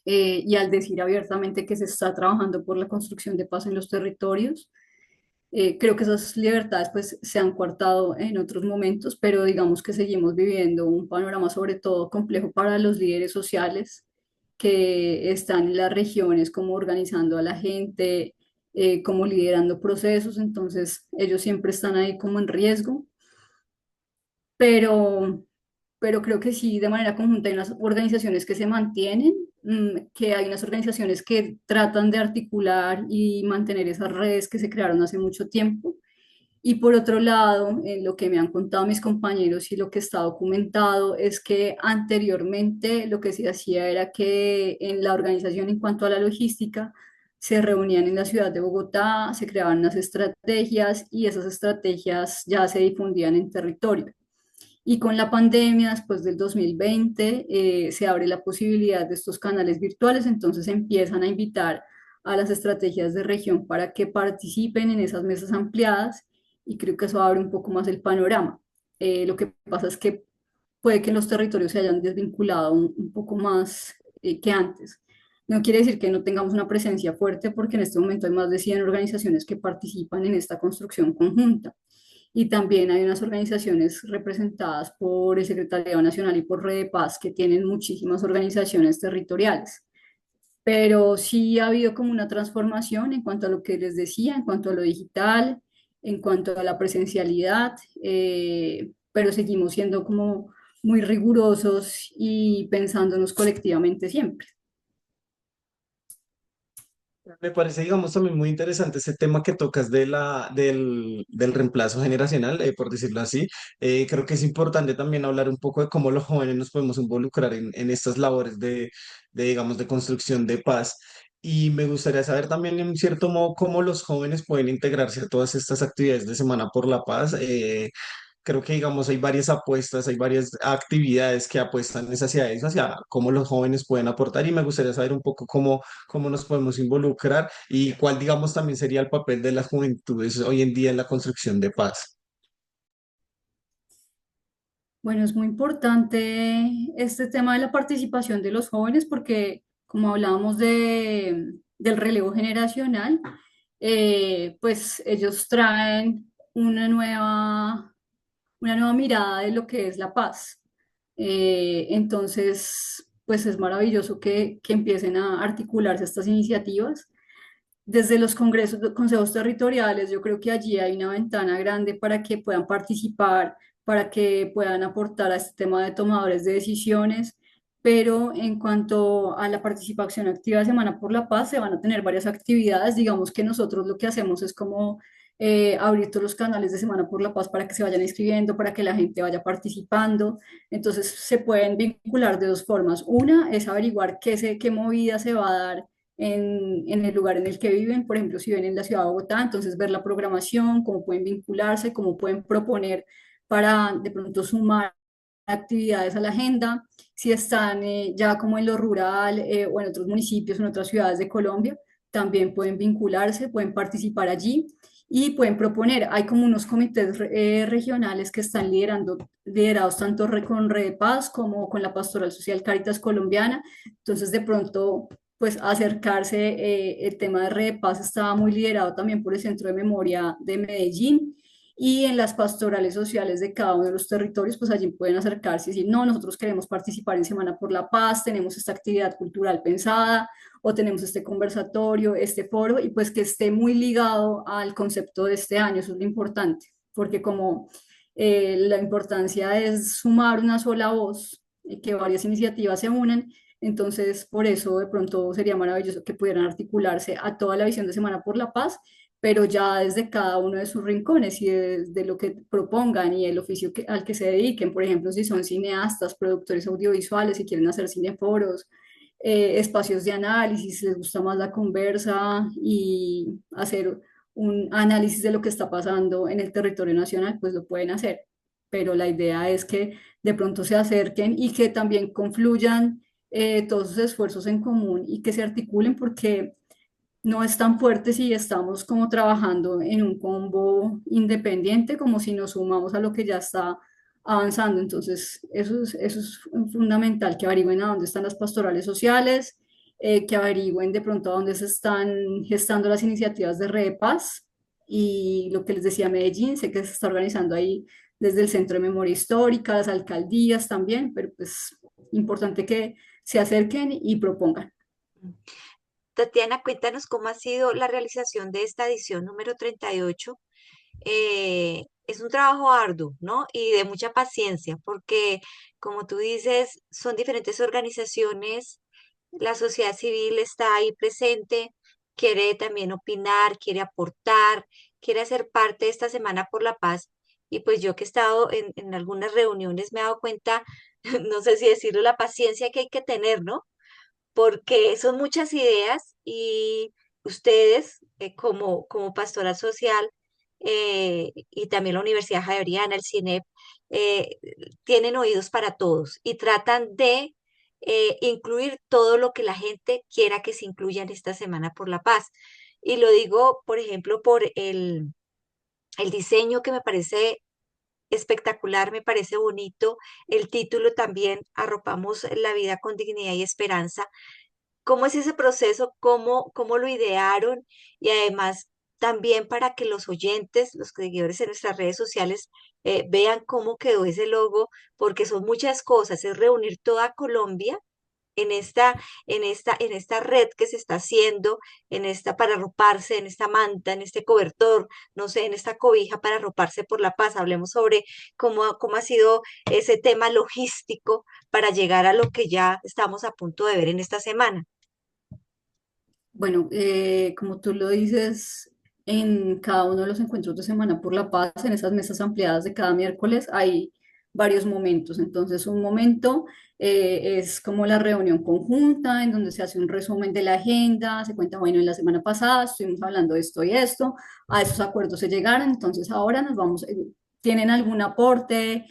y al decir abiertamente que se está trabajando por la construcción de paz en los territorios. Creo que esas libertades pues se han coartado en otros momentos, pero digamos que seguimos viviendo un panorama sobre todo complejo para los líderes sociales que están en las regiones, como organizando a la gente, como liderando procesos. Entonces ellos siempre están ahí como en riesgo, pero, pero creo que sí, de manera conjunta hay unas organizaciones que se mantienen, que hay unas organizaciones que tratan de articular y mantener esas redes que se crearon hace mucho tiempo. Y por otro lado, lo que me han contado mis compañeros y lo que está documentado es que anteriormente lo que se hacía era que en la organización, en cuanto a la logística, se reunían en la ciudad de Bogotá, se creaban unas estrategias y esas estrategias ya se difundían en territorio. Y con la pandemia, después del 2020, se abre la posibilidad de estos canales virtuales, entonces empiezan a invitar a las estrategias de región para que participen en esas mesas ampliadas y creo que eso abre un poco más el panorama. Lo que pasa es que puede que los territorios se hayan desvinculado un poco más que antes. No quiere decir que no tengamos una presencia fuerte porque en este momento hay más de 100 organizaciones que participan en esta construcción conjunta y también hay unas organizaciones representadas por el Secretariado Nacional y por Red de Paz que tienen muchísimas organizaciones territoriales. Pero sí ha habido como una transformación en cuanto a lo que les decía, en cuanto a lo digital, en cuanto a la presencialidad, pero seguimos siendo como muy rigurosos y pensándonos colectivamente siempre. Me parece, digamos, también muy interesante ese tema que tocas del reemplazo generacional, por decirlo así. Creo que es importante también hablar un poco de cómo los jóvenes nos podemos involucrar en estas labores digamos, de construcción de paz. Y me gustaría saber también, en cierto modo, cómo los jóvenes pueden integrarse a todas estas actividades de Semana por la Paz. Creo que, digamos, hay varias apuestas, hay varias actividades que apuestan es hacia eso, hacia cómo los jóvenes pueden aportar y me gustaría saber un poco cómo nos podemos involucrar y cuál, digamos, también sería el papel de las juventudes hoy en día en la construcción de paz. Bueno, es muy importante este tema de la participación de los jóvenes porque como hablábamos del relevo generacional, pues ellos traen una nueva mirada de lo que es la paz. Entonces, pues es maravilloso que empiecen a articularse estas iniciativas. Desde los congresos, consejos territoriales, yo creo que allí hay una ventana grande para que puedan participar, para que puedan aportar a este tema de tomadores de decisiones, pero en cuanto a la participación activa de Semana por la Paz, se van a tener varias actividades. Digamos que nosotros lo que hacemos es como abrir todos los canales de Semana por la Paz para que se vayan inscribiendo, para que la gente vaya participando. Entonces se pueden vincular de dos formas. Una es averiguar qué movida se va a dar en el lugar en el que viven. Por ejemplo, si viven en la ciudad de Bogotá, entonces ver la programación, cómo pueden vincularse, cómo pueden proponer para de pronto sumar actividades a la agenda. Si están ya como en lo rural o en otros municipios, en otras ciudades de Colombia, también pueden vincularse, pueden participar allí y pueden proponer. Hay como unos comités regionales que están liderados tanto con Red Paz como con la Pastoral Social Cáritas Colombiana. Entonces, de pronto, pues acercarse, el tema de Red Paz estaba muy liderado también por el Centro de Memoria de Medellín y en las pastorales sociales de cada uno de los territorios, pues allí pueden acercarse y decir, no, nosotros queremos participar en Semana por la Paz, tenemos esta actividad cultural pensada o tenemos este conversatorio, este foro y pues que esté muy ligado al concepto de este año, eso es lo importante, porque como la importancia es sumar una sola voz y que varias iniciativas se unan, entonces por eso de pronto sería maravilloso que pudieran articularse a toda la visión de Semana por la Paz, pero ya desde cada uno de sus rincones y desde lo que propongan y el oficio al que se dediquen. Por ejemplo, si son cineastas, productores audiovisuales, si quieren hacer cineforos, espacios de análisis, les gusta más la conversa y hacer un análisis de lo que está pasando en el territorio nacional, pues lo pueden hacer. Pero la idea es que de pronto se acerquen y que también confluyan todos sus esfuerzos en común y que se articulen porque no es tan fuerte si estamos como trabajando en un combo independiente como si nos sumamos a lo que ya está avanzando. Entonces, eso es fundamental, que averigüen a dónde están las pastorales sociales, que averigüen de pronto a dónde se están gestando las iniciativas de Red de Paz y lo que les decía Medellín, sé que se está organizando ahí desde el Centro de Memoria Histórica, las alcaldías también, pero pues importante que se acerquen y propongan. Tatiana, cuéntanos cómo ha sido la realización de esta edición número 38. Es un trabajo arduo, ¿no? Y de mucha paciencia, porque como tú dices, son diferentes organizaciones, la sociedad civil está ahí presente, quiere también opinar, quiere aportar, quiere hacer parte de esta Semana por la Paz. Y pues yo que he estado en algunas reuniones me he dado cuenta, no sé si decirlo, la paciencia que hay que tener, ¿no? Porque son muchas ideas y ustedes como pastoral social y también la Universidad Javeriana, el CINEP, eh, tienen oídos para todos y tratan de incluir todo lo que la gente quiera que se incluya en esta Semana por la Paz. Y lo digo, por ejemplo, por el diseño que me parece espectacular, me parece bonito, el título también, Arropamos la vida con dignidad y esperanza. ¿Cómo es ese proceso? ¿Cómo lo idearon? Y además también para que los oyentes, los seguidores en nuestras redes sociales, vean cómo quedó ese logo, porque son muchas cosas, es reunir toda Colombia en esta red que se está haciendo, para arroparse, en esta manta, en este cobertor, no sé, en esta cobija para arroparse por la paz. Hablemos sobre cómo ha sido ese tema logístico para llegar a lo que ya estamos a punto de ver en esta semana. Bueno, como tú lo dices, en cada uno de los encuentros de Semana por la Paz, en esas mesas ampliadas de cada miércoles, hay varios momentos. Entonces, un momento es como la reunión conjunta, en donde se hace un resumen de la agenda, se cuenta, bueno, en la semana pasada estuvimos hablando de esto y esto, a esos acuerdos se llegaron, entonces ahora nos vamos, ¿tienen algún aporte,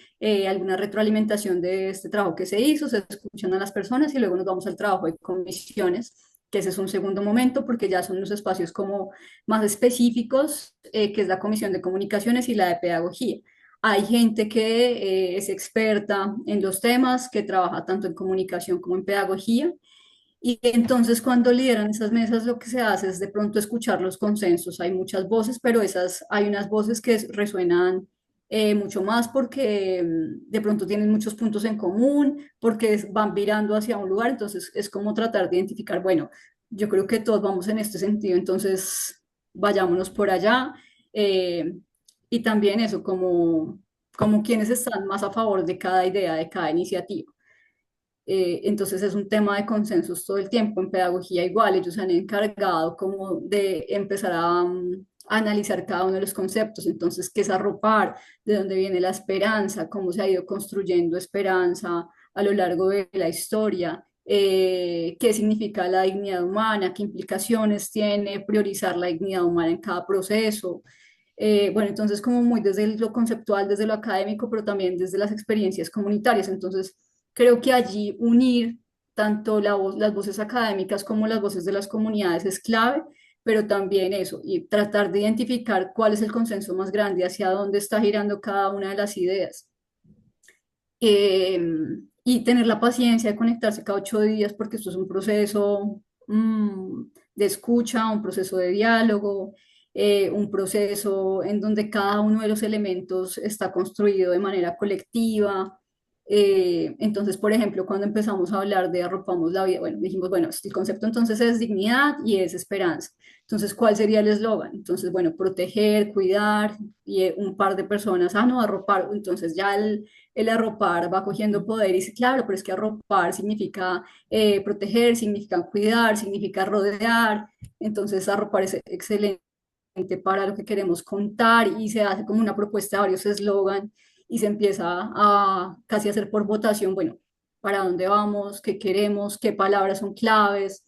alguna retroalimentación de este trabajo que se hizo? Se escuchan a las personas y luego nos vamos al trabajo de comisiones, que ese es un segundo momento porque ya son los espacios como más específicos, que es la Comisión de Comunicaciones y la de Pedagogía. Hay gente que es experta en los temas, que trabaja tanto en comunicación como en pedagogía, y entonces cuando lideran esas mesas lo que se hace es de pronto escuchar los consensos. Hay muchas voces, pero hay unas voces que resuenan mucho más porque de pronto tienen muchos puntos en común, porque van virando hacia un lugar, entonces es como tratar de identificar, bueno, yo creo que todos vamos en este sentido, entonces vayámonos por allá. eh, y también eso, como quienes están más a favor de cada idea, de cada iniciativa. Entonces es un tema de consensos todo el tiempo. En pedagogía igual, ellos se han encargado como de empezar a analizar cada uno de los conceptos. Entonces, ¿qué es arropar? ¿De dónde viene la esperanza? ¿Cómo se ha ido construyendo esperanza a lo largo de la historia? ¿Qué significa la dignidad humana? ¿Qué implicaciones tiene priorizar la dignidad humana en cada proceso? Bueno, entonces como muy desde lo conceptual, desde lo académico, pero también desde las experiencias comunitarias. Entonces, creo que allí unir tanto las voces académicas como las voces de las comunidades es clave, pero también eso, y tratar de identificar cuál es el consenso más grande, hacia dónde está girando cada una de las ideas. Eh, y tener la paciencia de conectarse cada 8 días, porque esto es un proceso de escucha, un proceso de diálogo, un proceso en donde cada uno de los elementos está construido de manera colectiva. Entonces, por ejemplo, cuando empezamos a hablar de arropamos la vida, bueno, dijimos, bueno, el concepto entonces es dignidad y es esperanza. Entonces, ¿cuál sería el eslogan? Entonces, bueno, proteger, cuidar, y un par de personas, no, arropar. Entonces ya el arropar va cogiendo poder y dice, claro, pero es que arropar significa proteger, significa cuidar, significa rodear. Entonces, arropar es excelente para lo que queremos contar y se hace como una propuesta de varios eslogan y se empieza a casi hacer por votación, bueno, para dónde vamos, qué queremos, qué palabras son claves.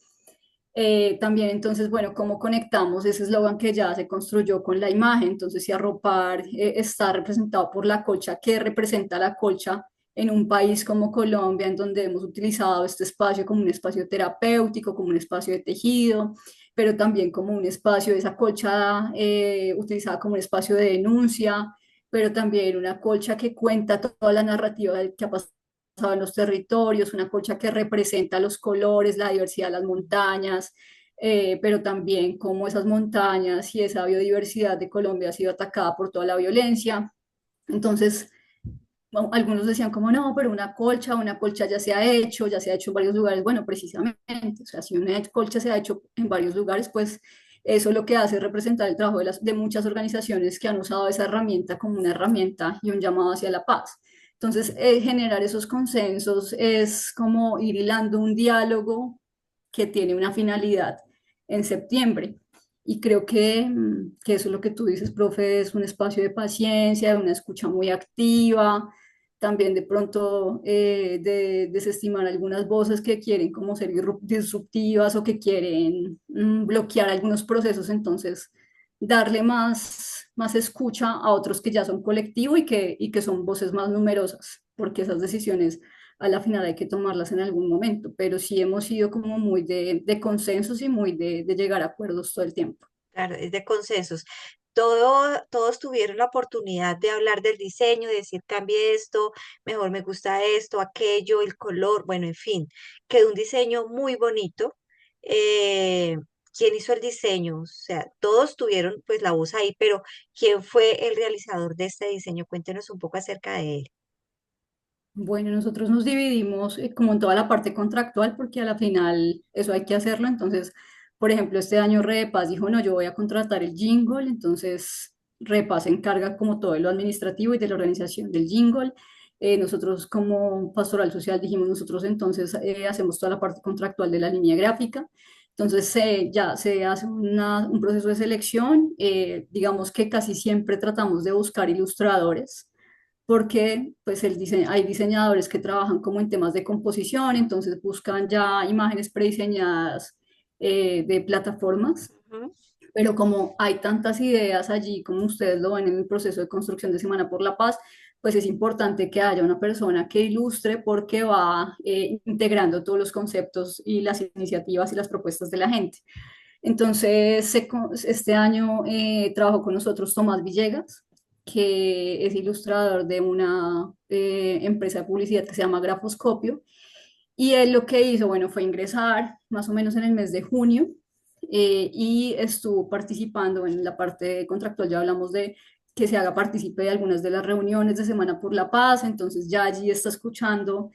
También entonces, bueno, cómo conectamos ese eslogan que ya se construyó con la imagen. Entonces, si arropar está representado por la colcha, ¿qué representa la colcha en un país como Colombia, en donde hemos utilizado este espacio como un espacio terapéutico, como un espacio de tejido, pero también como un espacio, esa colcha utilizada como un espacio de denuncia, pero también una colcha que cuenta toda la narrativa que ha pasado en los territorios, una colcha que representa los colores, la diversidad de las montañas, pero también cómo esas montañas y esa biodiversidad de Colombia ha sido atacada por toda la violencia. Entonces, algunos decían como no, pero una colcha ya se ha hecho en varios lugares. Bueno, precisamente, o sea, si una colcha se ha hecho en varios lugares, pues eso lo que hace es representar el trabajo de muchas organizaciones que han usado esa herramienta como una herramienta y un llamado hacia la paz. Entonces, generar esos consensos es como ir hilando un diálogo que tiene una finalidad en septiembre. Y creo que eso es lo que tú dices, profe, es un espacio de paciencia, de una escucha muy activa, también de pronto de desestimar algunas voces que quieren como ser disruptivas o que quieren bloquear algunos procesos, entonces darle más escucha a otros que ya son colectivo y que son voces más numerosas, porque esas decisiones a la final hay que tomarlas en algún momento, pero sí hemos sido como muy de consensos y muy de llegar a acuerdos todo el tiempo. Claro, es de consensos. Todos tuvieron la oportunidad de hablar del diseño, de decir, cambie esto, mejor me gusta esto, aquello, el color, bueno, en fin, quedó un diseño muy bonito. Eh, ¿Quién hizo el diseño? O sea, todos tuvieron pues la voz ahí, pero ¿quién fue el realizador de este diseño? Cuéntenos un poco acerca de él. Bueno, nosotros nos dividimos como en toda la parte contractual porque a la final eso hay que hacerlo. Entonces, por ejemplo, este año Redepaz dijo, no, yo voy a contratar el jingle. Entonces, Redepaz se encarga como todo de lo administrativo y de la organización del jingle. Nosotros como Pastoral Social dijimos, nosotros entonces hacemos toda la parte contractual de la línea gráfica. Entonces, ya se hace un proceso de selección. Digamos que casi siempre tratamos de buscar ilustradores porque pues hay diseñadores que trabajan como en temas de composición, entonces buscan ya imágenes prediseñadas de plataformas, Ujú. pero como hay tantas ideas allí, como ustedes lo ven en el proceso de construcción de Semana por la Paz, pues es importante que haya una persona que ilustre porque va integrando todos los conceptos y las iniciativas y las propuestas de la gente. Entonces, este año trabajó con nosotros Tomás Villegas, que es ilustrador de una empresa de publicidad que se llama Grafoscopio. Y él lo que hizo, bueno, fue ingresar más o menos en el mes de junio y estuvo participando en la parte contractual, ya hablamos de que se haga partícipe de algunas de las reuniones de Semana por la Paz, entonces ya allí está escuchando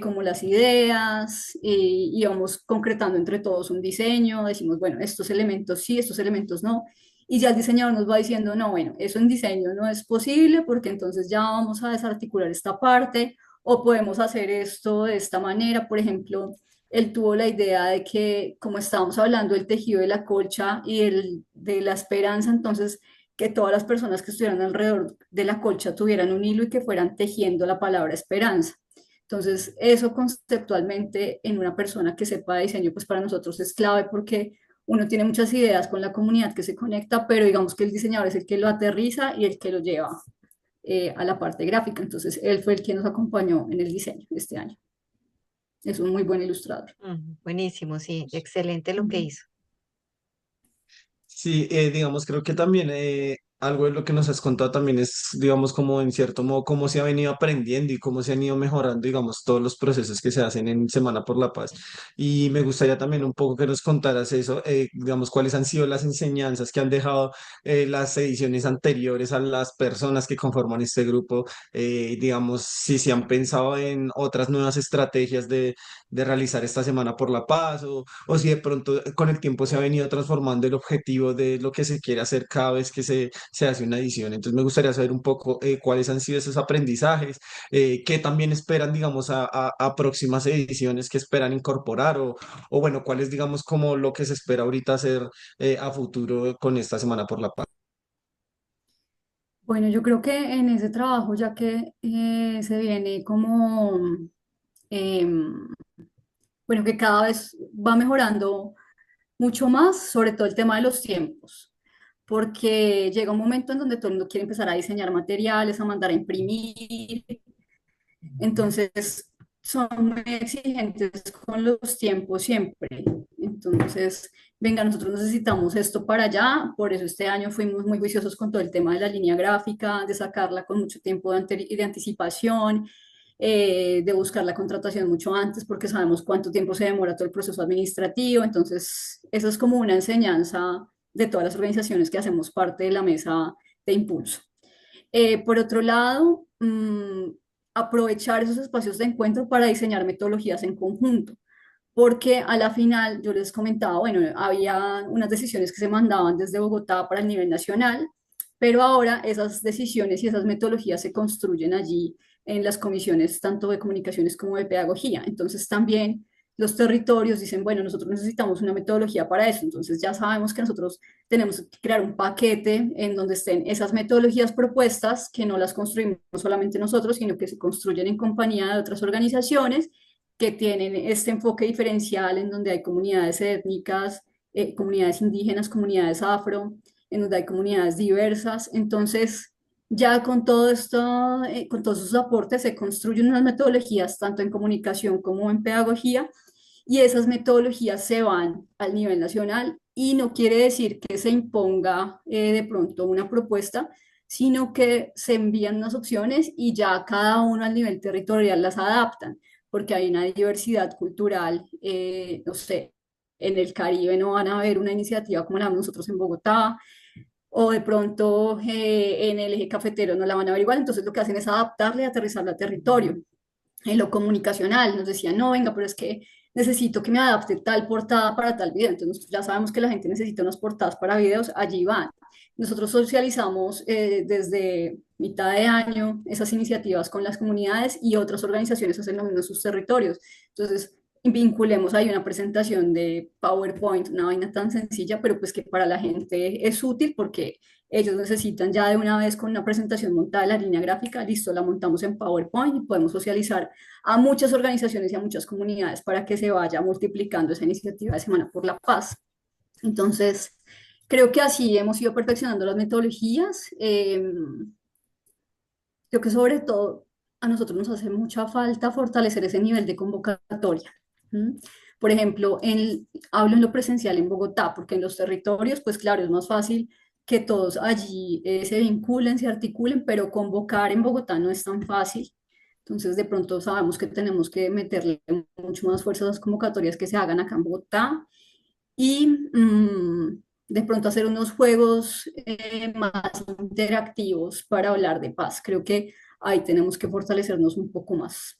como las ideas y vamos concretando entre todos un diseño, decimos, bueno, estos elementos sí, estos elementos no, y ya el diseñador nos va diciendo, no, bueno, eso en diseño no es posible porque entonces ya vamos a desarticular esta parte o podemos hacer esto de esta manera. Por ejemplo, él tuvo la idea de que, como estábamos hablando del tejido de la colcha y de la esperanza, entonces que todas las personas que estuvieran alrededor de la colcha tuvieran un hilo y que fueran tejiendo la palabra esperanza. Entonces, eso conceptualmente en una persona que sepa de diseño, pues para nosotros es clave porque uno tiene muchas ideas con la comunidad que se conecta, pero digamos que el diseñador es el que lo aterriza y el que lo lleva a la parte gráfica. Entonces, él fue el que nos acompañó en el diseño este año. Es un muy buen ilustrador. Buenísimo, sí, excelente lo que Ujú. hizo. Sí, digamos, creo que también algo de lo que nos has contado también es, digamos, como en cierto modo, cómo se ha venido aprendiendo y cómo se han ido mejorando, digamos, todos los procesos que se hacen en Semana por la Paz. Y me gustaría también un poco que nos contaras eso, digamos, cuáles han sido las enseñanzas que han dejado las ediciones anteriores a las personas que conforman este grupo, digamos, si se han pensado en otras nuevas estrategias de realizar esta Semana por la Paz o si de pronto con el tiempo se ha venido transformando el objetivo de lo que se quiere hacer cada vez que se hace una edición. Entonces me gustaría saber un poco cuáles han sido esos aprendizajes, qué también esperan, digamos, a próximas ediciones que esperan incorporar o bueno, cuál es, digamos, como lo que se espera ahorita hacer a futuro con esta Semana por la Paz. Bueno, yo creo que en ese trabajo, ya que se viene como, em, bueno, que cada vez va mejorando mucho más, sobre todo el tema de los tiempos, porque llega un momento en donde todo el mundo quiere empezar a diseñar materiales, a mandar a imprimir. Entonces, son muy exigentes con los tiempos siempre. Entonces, venga, nosotros necesitamos esto para allá, por eso este año fuimos muy juiciosos con todo el tema de la línea gráfica, de sacarla con mucho tiempo de anticipación, de buscar la contratación mucho antes, porque sabemos cuánto tiempo se demora todo el proceso administrativo. Entonces, eso es como una enseñanza de todas las organizaciones que hacemos parte de la mesa de impulso. Por otro lado, aprovechar esos espacios de encuentro para diseñar metodologías en conjunto, porque a la final yo les comentaba, bueno, había unas decisiones que se mandaban desde Bogotá para el nivel nacional, pero ahora esas decisiones y esas metodologías se construyen allí en las comisiones tanto de comunicaciones como de pedagogía. Entonces también los territorios dicen, bueno, nosotros necesitamos una metodología para eso, entonces ya sabemos que nosotros tenemos que crear un paquete en donde estén esas metodologías propuestas, que no las construimos solamente nosotros, sino que se construyen en compañía de otras organizaciones que tienen este enfoque diferencial en donde hay comunidades étnicas, comunidades indígenas, comunidades afro, en donde hay comunidades diversas. Entonces, ya con todo esto, con todos sus aportes, se construyen unas metodologías tanto en comunicación como en pedagogía, y esas metodologías se van al nivel nacional y no quiere decir que se imponga de pronto una propuesta, sino que se envían unas opciones y ya cada uno al nivel territorial las adaptan, porque hay una diversidad cultural, no sé, en el Caribe no van a ver una iniciativa como la de nosotros en Bogotá, o de pronto en el eje cafetero no la van a ver igual, entonces lo que hacen es adaptarle y aterrizarla a territorio. En lo comunicacional nos decían, no, venga, pero es que necesito que me adapte tal portada para tal video. Entonces ya sabemos que la gente necesita unas portadas para videos, allí van. Nosotros socializamos desde mitad de año esas iniciativas con las comunidades y otras organizaciones hacen lo mismo en sus territorios. Entonces, vinculemos ahí una presentación de PowerPoint, una vaina tan sencilla, pero pues que para la gente es útil porque ellos necesitan ya de una vez con una presentación montada de la línea gráfica, listo, la montamos en PowerPoint y podemos socializar a muchas organizaciones y a muchas comunidades para que se vaya multiplicando esa iniciativa de Semana por la Paz. Entonces, creo que así hemos ido perfeccionando las metodologías. Creo que sobre todo a nosotros nos hace mucha falta fortalecer ese nivel de convocatoria. ¿Mm? Por ejemplo, hablo en lo presencial en Bogotá, porque en los territorios, pues claro, es más fácil que todos allí se vinculen, se articulen, pero convocar en Bogotá no es tan fácil. Entonces, de pronto sabemos que tenemos que meterle mucho más fuerza a las convocatorias que se hagan acá en Bogotá y de pronto hacer unos juegos más interactivos para hablar de paz. Creo que ahí tenemos que fortalecernos un poco más.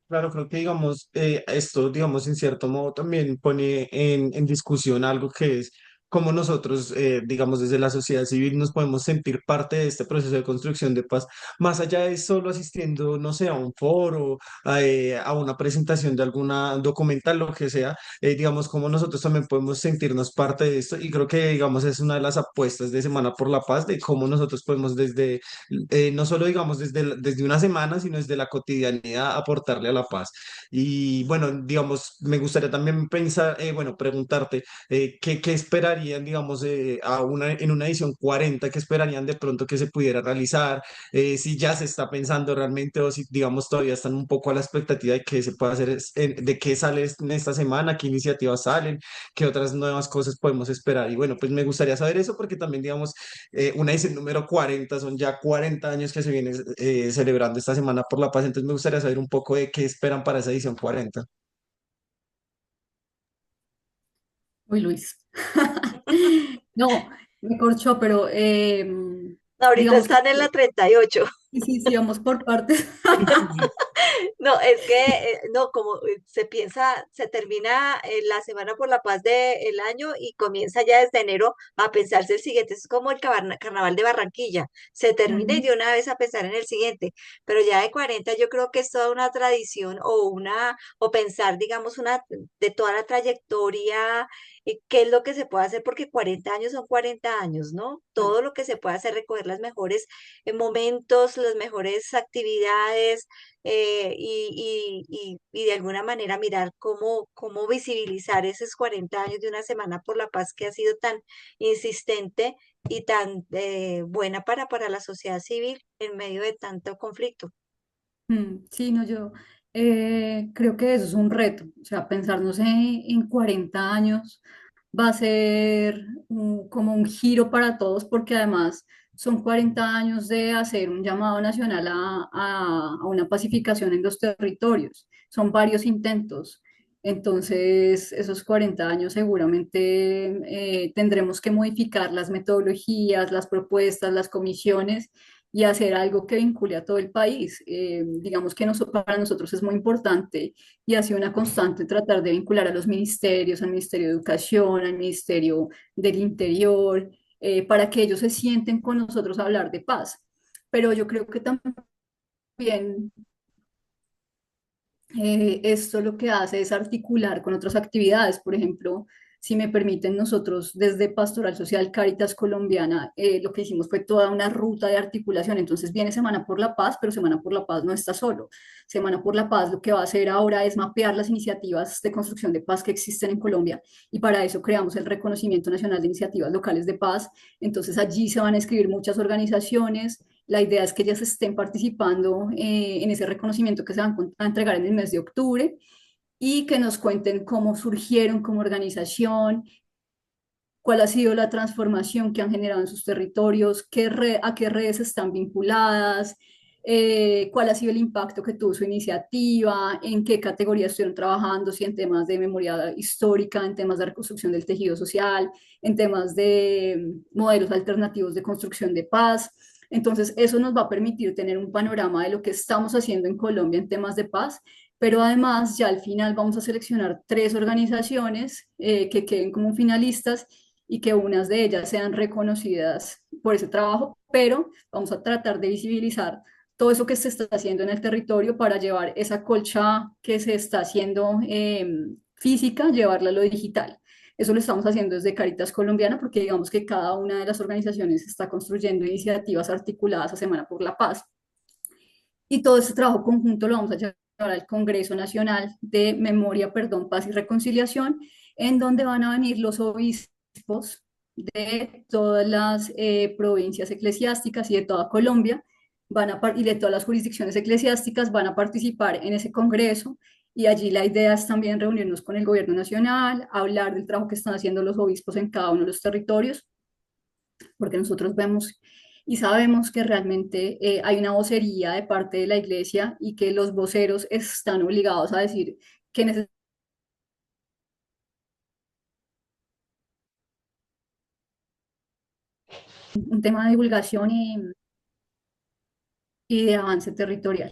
Claro, creo que digamos, esto, digamos, en cierto modo también pone en discusión algo que es cómo nosotros, digamos, desde la sociedad civil nos podemos sentir parte de este proceso de construcción de paz, más allá de solo asistiendo, no sé, a un foro, a una presentación de alguna documental, lo que sea, digamos, cómo nosotros también podemos sentirnos parte de esto. Y creo que, digamos, es una de las apuestas de Semana por la Paz, de cómo nosotros podemos desde no solo digamos desde una semana, sino desde la cotidianidad aportarle a la paz. Y bueno, digamos, me gustaría también pensar, bueno, preguntarte, ¿qué esperarían, digamos, en una edición 40, qué esperarían de pronto que se pudiera realizar? Si ya se está pensando realmente o si, digamos, todavía están un poco a la expectativa de qué se puede hacer, de qué sale en esta semana, qué iniciativas salen, qué otras nuevas cosas podemos esperar. Y bueno, pues me gustaría saber eso porque también, digamos, una edición número 40, son ya 40 años que se viene celebrando esta Semana por la Paz, entonces me gustaría saber un poco de qué esperan para esa edición 40. Uy, Luis. No, me corchó, pero Ahorita digamos que están en la 38. sí, sí, sí, vamos por partes. No, es que, no, como se piensa, se termina la Semana por la Paz del año y comienza ya desde enero a pensarse el siguiente. Es como el Carnaval de Barranquilla. Se termina y Ujú. de una vez a pensar en el siguiente. Pero ya de 40 yo creo que es toda una tradición o pensar, digamos, de toda la trayectoria, qué es lo que se puede hacer, porque 40 años son 40 años, ¿no? Todo lo que se puede hacer, recoger las mejores momentos, las mejores actividades y de alguna manera mirar cómo visibilizar esos 40 años de una Semana por la Paz que ha sido tan insistente y tan buena para la sociedad civil en medio de tanto conflicto. Sí, no, yo creo que eso es un reto, o sea, pensarnos en 40 años va a ser como un giro para todos, porque además son 40 años de hacer un llamado nacional a una pacificación en los territorios, son varios intentos, entonces esos 40 años seguramente tendremos que modificar las metodologías, las propuestas, las comisiones y hacer algo que vincule a todo el país. Digamos que para nosotros es muy importante y ha sido una constante tratar de vincular a los ministerios, al Ministerio de Educación, al Ministerio del Interior, para que ellos se sienten con nosotros a hablar de paz. Pero yo creo que también Esto lo que hace es articular con otras actividades. Por ejemplo, si me permiten, nosotros desde Pastoral Social Cáritas Colombiana, lo que hicimos fue toda una ruta de articulación. Entonces viene Semana por la Paz, pero Semana por la Paz no está solo. Semana por la Paz lo que va a hacer ahora es mapear las iniciativas de construcción de paz que existen en Colombia, y para eso creamos el Reconocimiento Nacional de Iniciativas Locales de Paz. Entonces allí se van a escribir muchas organizaciones. La idea es que ellas estén participando en ese reconocimiento que se van a entregar en el mes de octubre, y que nos cuenten cómo surgieron como organización, cuál ha sido la transformación que han generado en sus territorios, a qué redes están vinculadas, cuál ha sido el impacto que tuvo su iniciativa, en qué categoría estuvieron trabajando, si en temas de memoria histórica, en temas de reconstrucción del tejido social, en temas de modelos alternativos de construcción de paz. Entonces, eso nos va a permitir tener un panorama de lo que estamos haciendo en Colombia en temas de paz, pero además ya al final vamos a seleccionar 3 organizaciones que queden como finalistas, y que unas de ellas sean reconocidas por ese trabajo, pero vamos a tratar de visibilizar todo eso que se está haciendo en el territorio para llevar esa colcha que se está haciendo física, llevarla a lo digital. Eso lo estamos haciendo desde Caritas Colombiana, porque digamos que cada una de las organizaciones está construyendo iniciativas articuladas a Semana por la Paz, y todo ese trabajo conjunto lo vamos a llevar al Congreso Nacional de Memoria, Perdón, Paz y Reconciliación, en donde van a venir los obispos de todas las provincias eclesiásticas y de toda Colombia, y de todas las jurisdicciones eclesiásticas van a participar en ese congreso. Y allí la idea es también reunirnos con el gobierno nacional, hablar del trabajo que están haciendo los obispos en cada uno de los territorios, porque nosotros vemos y sabemos que realmente hay una vocería de parte de la iglesia, y que los voceros están obligados a decir que necesitamos un tema de divulgación y de avance territorial.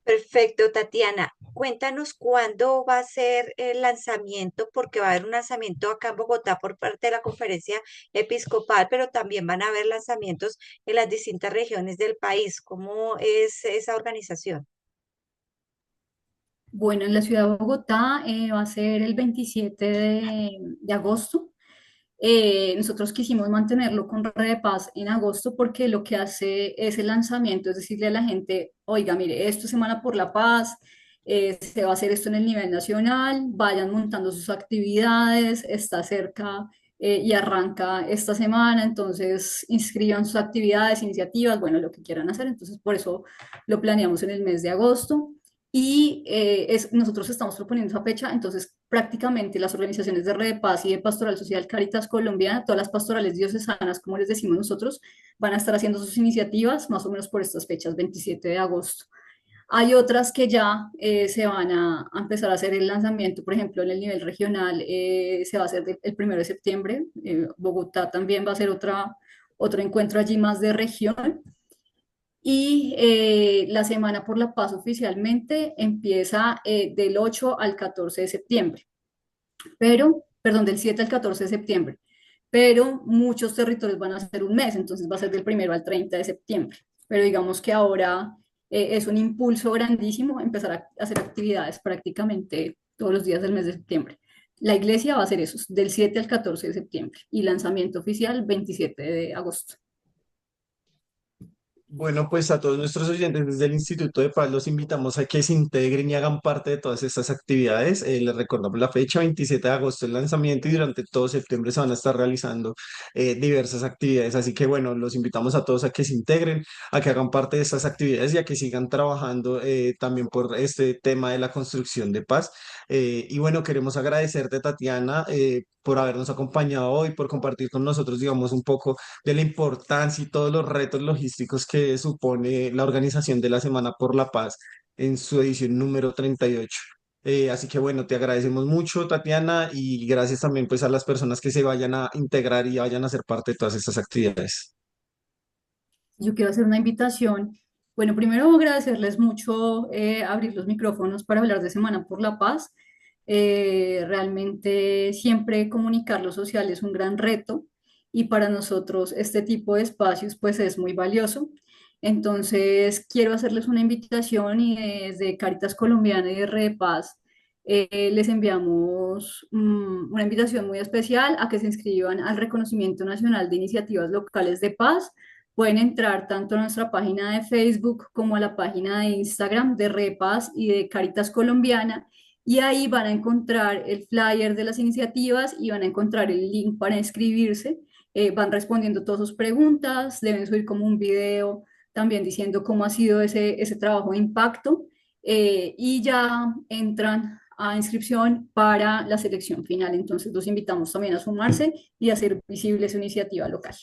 Perfecto, Tatiana. Cuéntanos cuándo va a ser el lanzamiento, porque va a haber un lanzamiento acá en Bogotá por parte de la Conferencia Episcopal, pero también van a haber lanzamientos en las distintas regiones del país. ¿Cómo es esa organización? Bueno, en la ciudad de Bogotá va a ser el 27 de agosto. Nosotros quisimos mantenerlo con Red de Paz en agosto, porque lo que hace es el lanzamiento, es decirle a la gente: oiga, mire, esto es Semana por la Paz, se va a hacer esto en el nivel nacional, vayan montando sus actividades, está cerca y arranca esta semana, entonces inscriban sus actividades, iniciativas, bueno, lo que quieran hacer. Entonces, por eso lo planeamos en el mes de agosto. Y nosotros estamos proponiendo esa fecha. Entonces prácticamente las organizaciones de Red de Paz y de Pastoral Social Cáritas Colombiana, todas las pastorales diocesanas, como les decimos nosotros, van a estar haciendo sus iniciativas más o menos por estas fechas, 27 de agosto. Hay otras que ya se van a empezar a hacer el lanzamiento. Por ejemplo, en el nivel regional se va a hacer el 1 de septiembre. Bogotá también va a ser otro encuentro allí más de región. Y la Semana por la Paz oficialmente empieza del 8 al 14 de septiembre, pero, perdón, del 7 al 14 de septiembre, pero muchos territorios van a ser un mes, entonces va a ser del 1 al 30 de septiembre. Pero digamos que ahora es un impulso grandísimo empezar a hacer actividades prácticamente todos los días del mes de septiembre. La iglesia va a hacer eso, del 7 al 14 de septiembre, y lanzamiento oficial 27 de agosto. Bueno, pues a todos nuestros oyentes desde el Instituto de Paz los invitamos a que se integren y hagan parte de todas estas actividades. Les recordamos la fecha, 27 de agosto, el lanzamiento, y durante todo septiembre se van a estar realizando diversas actividades. Así que bueno, los invitamos a todos a que se integren, a que hagan parte de estas actividades y a que sigan trabajando también por este tema de la construcción de paz. Y bueno, queremos agradecerte, Tatiana, por habernos acompañado hoy, por compartir con nosotros, digamos, un poco de la importancia y todos los retos logísticos que supone la organización de la Semana por la Paz en su edición número 38. Así que bueno, te agradecemos mucho, Tatiana, y gracias también pues a las personas que se vayan a integrar y vayan a ser parte de todas estas actividades. Yo quiero hacer una invitación. Bueno, primero agradecerles mucho abrir los micrófonos para hablar de Semana por la Paz. Realmente siempre comunicar lo social es un gran reto, y para nosotros este tipo de espacios pues es muy valioso. Entonces, quiero hacerles una invitación y desde Caritas Colombiana y de Red Paz les enviamos una invitación muy especial a que se inscriban al Reconocimiento Nacional de Iniciativas Locales de Paz. Pueden entrar tanto a nuestra página de Facebook como a la página de Instagram de Red Paz y de Caritas Colombiana y ahí van a encontrar el flyer de las iniciativas y van a encontrar el link para inscribirse. Van respondiendo todas sus preguntas, deben subir como un video también diciendo cómo ha sido ese trabajo de impacto y ya entran a inscripción para la selección final. Entonces los invitamos también a sumarse y a hacer visible su iniciativa local.